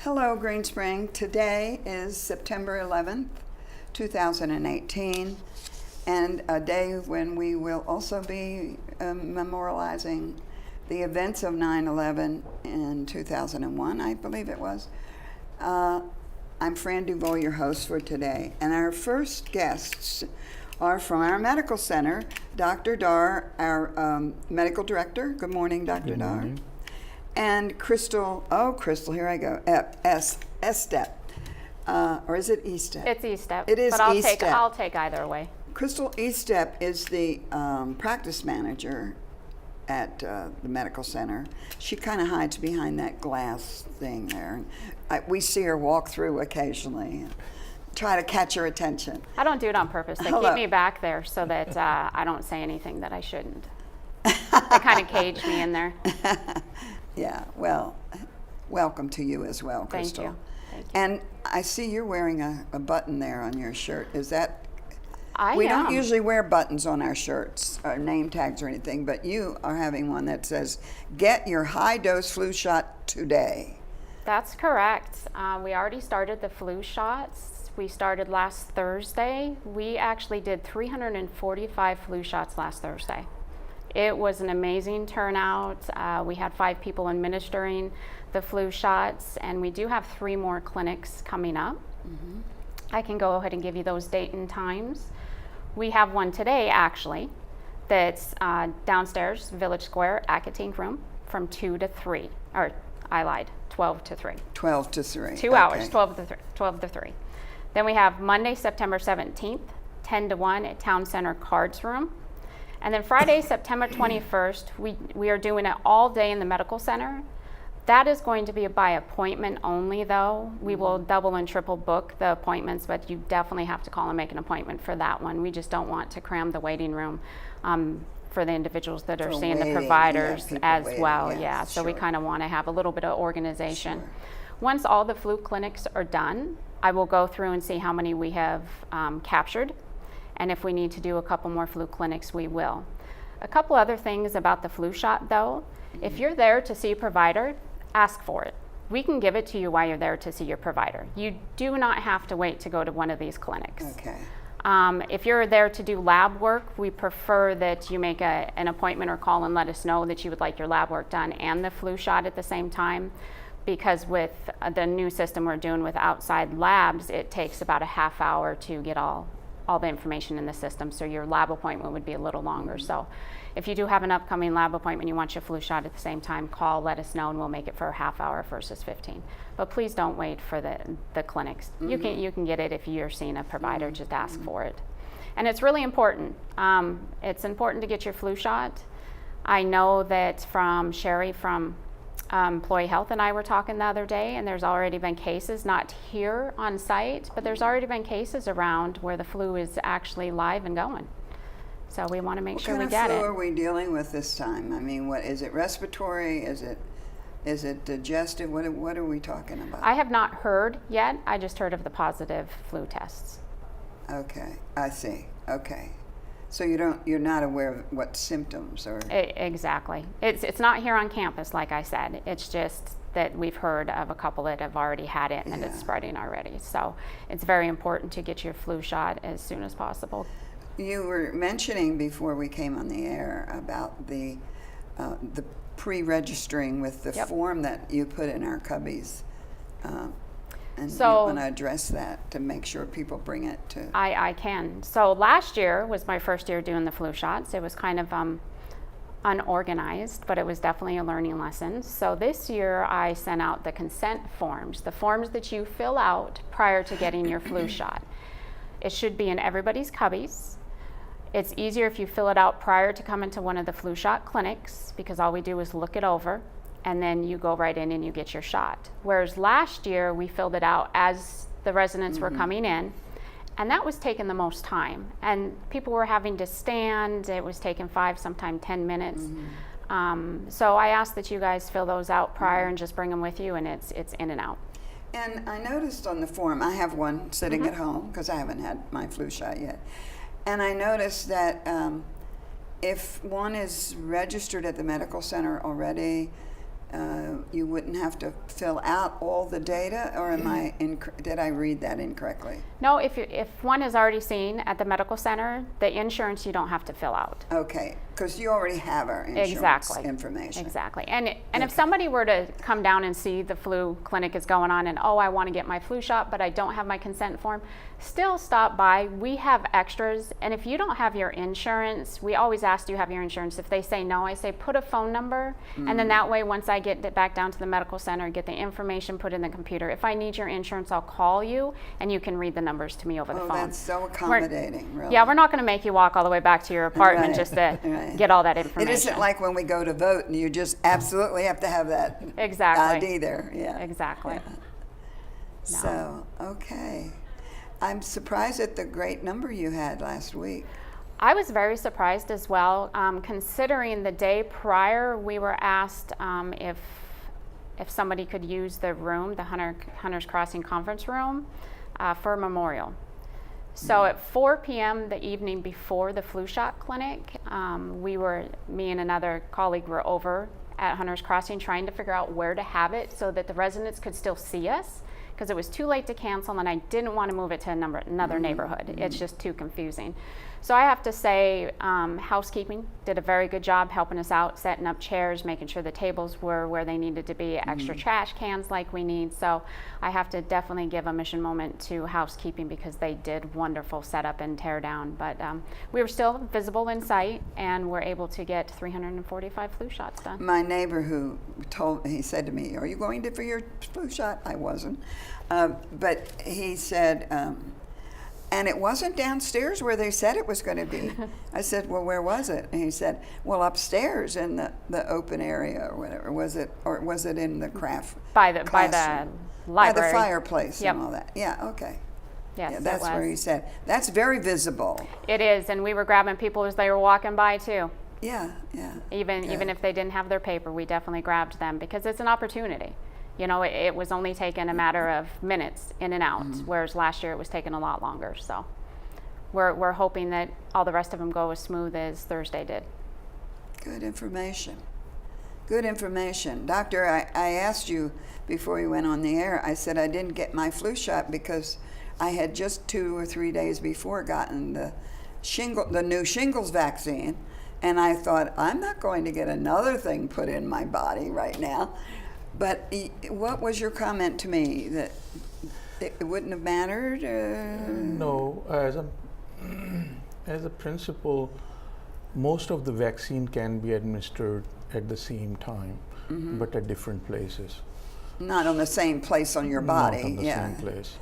Hello, Green Spring. Today is September 11th, 2018, and a day when we will also be memorializing the events of 9/11 in 2001, I believe it was. I'm Fran, Duvall, your host for today, and our first guests are from our medical center, Dr. Dar, our medical director. Good morning, Dr. Dar. Morning. And Crystal, here I go, Estep, or is it Estep? It's Estep. It is but I'll take either way. Crystal Estep is the practice manager at the medical center. She kind of hides behind that glass thing there. We see her walk through occasionally and try to catch her attention. I don't do it on purpose. They Hello. keep me back there so that I don't say anything that I shouldn't. They kind of cage me in there. Yeah, well, welcome to you as well, Crystal. Thank you. Thank you. And I see you're wearing a button there on your shirt. Is that? I We am. don't usually wear buttons on our shirts or name tags or anything, but you are having one that says, "Get your high-dose flu shot today." That's correct. We already started the flu shots. We started last Thursday. We actually did 345 flu shots last Thursday. It was an amazing turnout. We had 5 people administering the flu shots, and we do have 3 more clinics coming up. Mm-hmm. I can go ahead and give you those date and times. We have one today, actually, that's downstairs, Village Square, Acatink Room, from 2 to 3. Or, I lied, 12 to 3. 12 to 3. 2 hours, 12 to 3. Then we have Monday, September 17th, 10 to 1 at Town Center Cards Room. And then Friday, September 21st, we are doing it all day in the medical center. That is going to be by appointment only, though. We will double and triple book the appointments, but you definitely have to call and make an appointment for that one. We just don't want to cram the waiting room for the individuals that are For seeing waiting, the providers people as waiting, well. yes, Yeah, so we sure. kind of want to have a little bit of organization. Sure. Once all the flu clinics are done, I will go through and see how many we have captured. And if we need to do a couple more flu clinics, we will. A couple other things about the flu shot, though. If you're there to see a provider, ask for it. We can give it to you while you're there to see your provider. You do not have to wait to go to one of these clinics. Okay. If you're there to do lab work, we prefer that you make an appointment or call and let us know that you would like your lab work done and the flu shot at the same time. Because with the new system we're doing with outside labs, it takes about a half hour to get all the information in the system, so your lab appointment would be a little longer. So if you do have an upcoming lab appointment, you want your flu shot at the same time, call, let us know, and we'll make it for a half hour versus 15. But please don't wait for the clinics. Mm-hmm. You can get it if you're seeing a provider, just ask for it. And it's really important. It's important to get your flu shot. I know that from Sherry from Employee Health and I were talking the other day, and there's already been cases, not here on site, but there's already been cases around where the flu is actually live and going. So we want to make sure we get What kind of flu it. are we dealing with this time? I mean, what is it? Respiratory? Is it digestive? What are we talking about? I have not heard yet. I just heard of the positive flu tests. Okay, I see. Okay. So you're not aware of what symptoms or? Exactly. It's not here on campus, like I said. It's just that we've heard of a couple that have already had it and it's Yeah. spreading already. So it's very important to get your flu shot as soon as possible. You were mentioning before we came on the air about the pre-registering with the Yep. form that you put in our cubbies. And So- you want to address that to make sure people bring it to. I can. So last year was my first year doing the flu shots. It was kind of unorganized, but it was definitely a learning lesson. So this year I sent out the consent forms, the forms that you fill out prior to getting your flu shot. It should be in everybody's cubbies. It's easier if you fill it out prior to coming to one of the flu shot clinics, because all we do is look it over and then you go right in and you get your shot. Whereas last year we filled it out as the residents were coming in, and that was taking the most time. And people were having to stand. It was taking 5, sometimes 10 minutes. So I asked that you guys fill those out prior and just bring them with you, and it's in and out. And I noticed on the form, I have one sitting at home because I haven't had my flu shot yet. And I noticed that if one is registered at the medical center already, you wouldn't have to fill out all the data, or did I read that incorrectly? No, if one is already seen at the medical center, the insurance you don't have to fill out. Okay, because you already have our insurance information. Exactly. And if somebody were to come down and see the flu clinic is going on and, oh, I want to get my flu shot, but I don't have my consent form, still stop by. We have extras. And if you don't have your insurance, we always ask, do you have your insurance? If they say no, I say put a phone number. And then that way, once I get back down to the medical center, get the information put in the computer. If I need your insurance, I'll call you and you can read the numbers to me over the phone. Oh, that's so accommodating, really. Yeah, we're not going to make you walk all the way back to your apartment just to get all that information. It isn't like when we go to vote and you just absolutely have to have that ID there. Yeah. Exactly. Yeah. No. So, okay. I'm surprised at the great number you had last week. I was very surprised as well, considering the day prior we were asked if somebody could use the room, the Hunters Crossing conference room, for a memorial. So at 4 p.m. the evening before the flu shot clinic, me and another colleague were over at Hunters Crossing trying to figure out where to have it so that the residents could still see us, because it was too late to cancel and I didn't want to move it to another neighborhood. It's just too confusing. So I have to say, housekeeping did a very good job helping us out, setting up chairs, making sure the tables were where they needed to be, extra trash cans like we need. So I have to definitely give a mission moment to housekeeping because they did wonderful setup and tear down. But we were still visible in sight and were able to get 345 flu shots done. My neighbor he said to me, are you going for your flu shot? I wasn't. But he said, and it wasn't downstairs where they said it was going to be. I said, well, where was it? And he said, well, upstairs in the open area or whatever. Was it in the craft by the library, by the fireplace and all that? Yeah, okay. Yes, yeah, that's where he said. That's very visible. It is, and we were grabbing people as they were walking by too. Yeah. Even if they didn't have their paper, we definitely grabbed them because it's an opportunity. You know, it was only taken a matter of minutes in and out, whereas last year it was taking a lot longer. So we're hoping that all the rest of them go as smooth as Thursday did. Good information. Doctor, I asked you before you went on the air, I said I didn't get my flu shot because I had just 2 or 3 days before gotten the new shingles vaccine, and I thought, I'm not going to get another thing put in my body right now. But what was your comment to me, that it wouldn't have mattered? No, as a principle, most of the vaccine can be administered at the same time, but at different places. Not on the same place on your body. Not on the same place.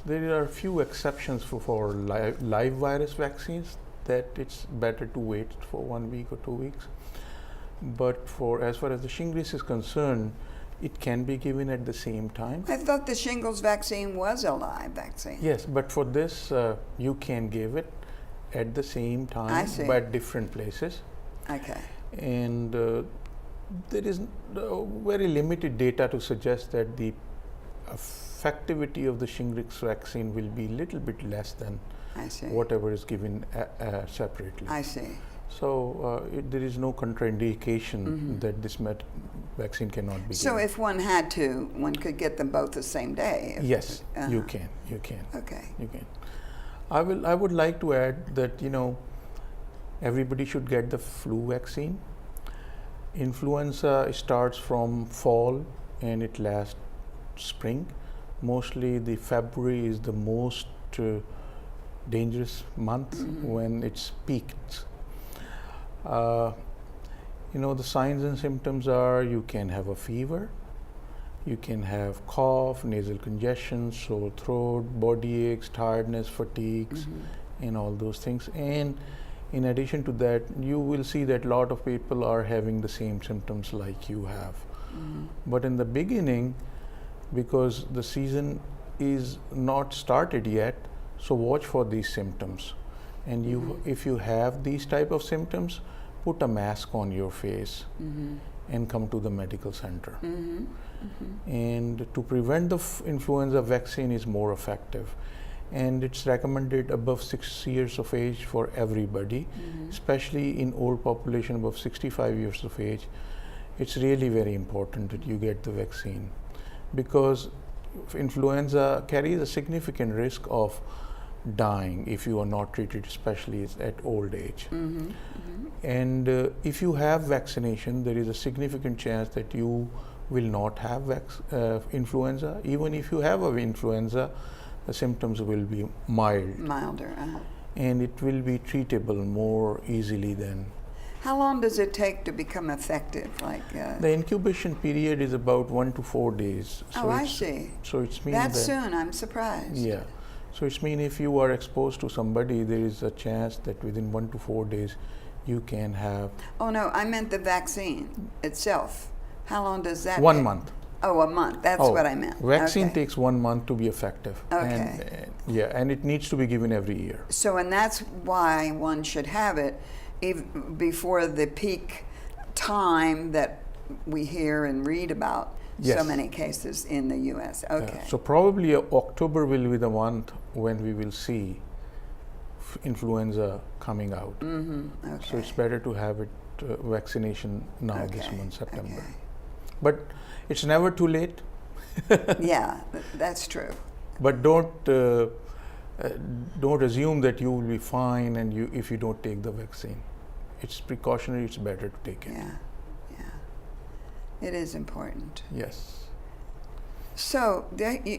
There are a few exceptions for live virus vaccines that it's better to wait for 1 week or 2 weeks. But as far as the shingles is concerned, it can be given at the same time. I thought the shingles vaccine was a live vaccine. Yes, but for this, you can give it at the same time, but at different places. Okay. And there is very limited data to suggest that the effectivity of the shingles vaccine will be a little bit less than whatever is given separately. I see. So there is no contraindication that this vaccine cannot be given. So if one had to, one could get them both the same day? Yes, you can. Okay. You can. I would like to add that, everybody should get the flu vaccine. Influenza starts from fall and it lasts spring. Mostly the February is the most dangerous month when it's peaked. The signs and symptoms are you can have a fever, you can have cough, nasal congestion, sore throat, body aches, tiredness, fatigues, and all those things. And in addition to that, you will see that a lot of people are having the same symptoms like you have. But in the beginning, because the season is not started yet, so watch for these symptoms. And if you have these type of symptoms, put a mask on your face and come to the medical center. And to prevent the influenza vaccine is more effective. And it's recommended above 6 years of age for everybody, especially in old population above 65 years of age. it's really very important that you get the vaccine, because influenza carries a significant risk of dying if you are not treated, especially at old age. And if you have vaccination, there is a significant chance that you will not have influenza. Even if you have influenza, the symptoms will be Milder. and it will be treatable more easily than. How long does it take to become effective? The incubation period is about 1 to 4 days. I see. So it's mean That that soon, I'm surprised. Yeah. So it's mean if you are exposed to somebody, there is a chance that within 1 to 4 days you can have. Oh no, I meant the vaccine itself. How long does that 1 take? month. Oh, a month. That's what I meant. Vaccine Okay. takes 1 month to be effective. Okay. And it needs to be given every year. So, and that's why one should have it before the peak time that we hear and read about so Yes. many cases in the U.S. Okay. So probably October will be the month when we will see influenza coming out. Okay. So it's better to have it vaccination now this Okay, month, September. okay. But it's never too late. Yeah, that's true. But don't assume that you will be fine and if you don't take the vaccine. It's precautionary. It's better to take it. Yeah, it is important. Yes. So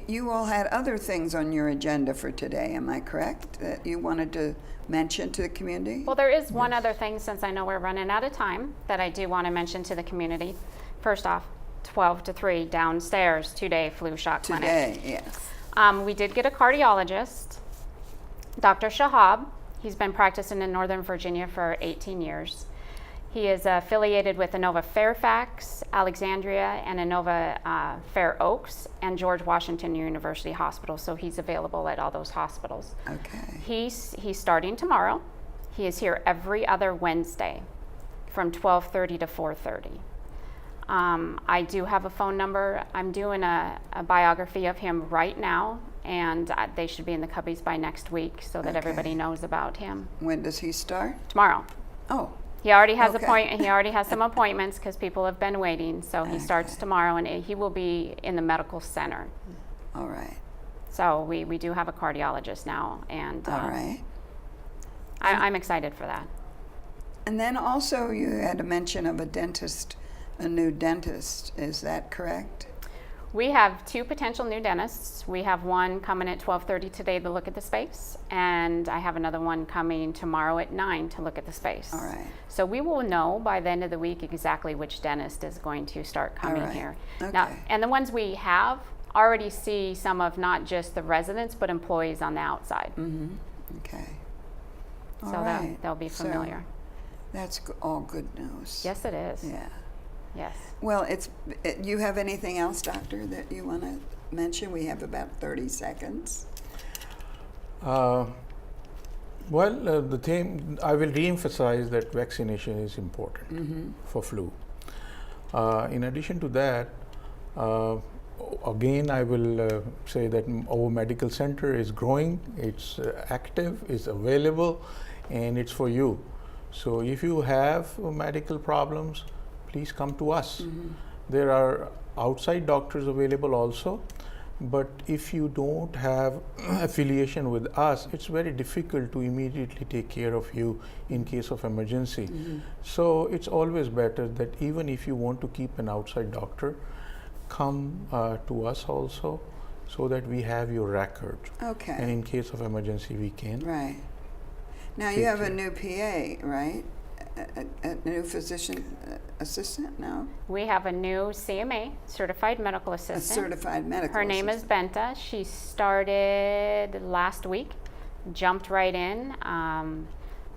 you all had other things on your agenda for today, am I correct? That you wanted to mention to the community? Well, there is one other thing, since I know we're running out of time, that I do want to mention to the community. First off, 12 to 3 downstairs, 2-day flu shot clinic. Today, yes. We did get a cardiologist, Dr. Shahab. He's been practicing in Northern Virginia for 18 years. He is affiliated with Inova Fairfax, Alexandria, and Inova Fair Oaks, and George Washington University Hospital. So he's available at all those hospitals. Okay. He's starting tomorrow. He is here every other Wednesday from 12:30 to 4:30. I do have a phone number. I'm doing a biography of him right now, and they should be in the cubbies by next week so that everybody knows about him. When does he start? Tomorrow. Oh, He already has Okay. he already has some appointments because people have been waiting. So he starts Okay. tomorrow, and he will be in the medical center. all right. So we do have a cardiologist now, and All right. I'm excited for that. And then also you had a mention of a new dentist. Is that correct? We have 2 potential new dentists. We have one coming at 12:30 today to look at the space, and I have another one coming tomorrow at 9 to look at the space. All right. So we will know by the end of the week exactly which dentist is going to start coming right. here. Okay. Now, and the ones we have already see some of not just the residents, but employees on the outside. Okay. So All right. they'll be So familiar. that's all good news. Yes, it is. Yeah. Yes. Well, you have anything else, Doctor, that you want to mention? We have about 30 seconds. The thing I will re-emphasize that vaccination is important for flu. In addition to that, again, I will say that our medical center is growing. It's active, it's available, and it's for you. So if you have medical problems, please come to us. There are outside doctors available also, but if you don't have affiliation with us, it's very difficult to immediately take care of you in case of emergency. So it's always better that even if you want to keep an outside doctor, come to us also, so that we have your record. Okay. And in case of emergency, we can. Right. Now you Take have a care. new PA, right? A new physician assistant now? We have a new CMA, certified medical A assistant. certified medical Her name is assistant. Benta. She started last week, jumped right in.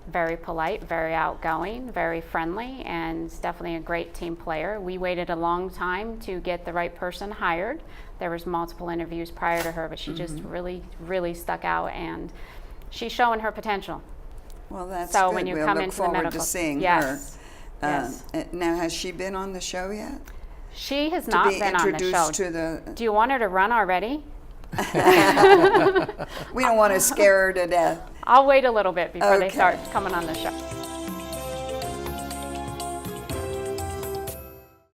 Very polite, very outgoing, very friendly, and is definitely a great team player. We waited a long time to get the right person hired. There was multiple interviews prior to her, but she just really, really stuck out, and she's showing her potential. Well, that's So good. when you we'll come look into the forward medical, to seeing yes, her. yes. Now, has she been on the show yet? She has To not be been on the show. introduced to the. Do you want her to run already? We don't want to scare her to death. I'll wait a little bit before they Okay. start coming on the show.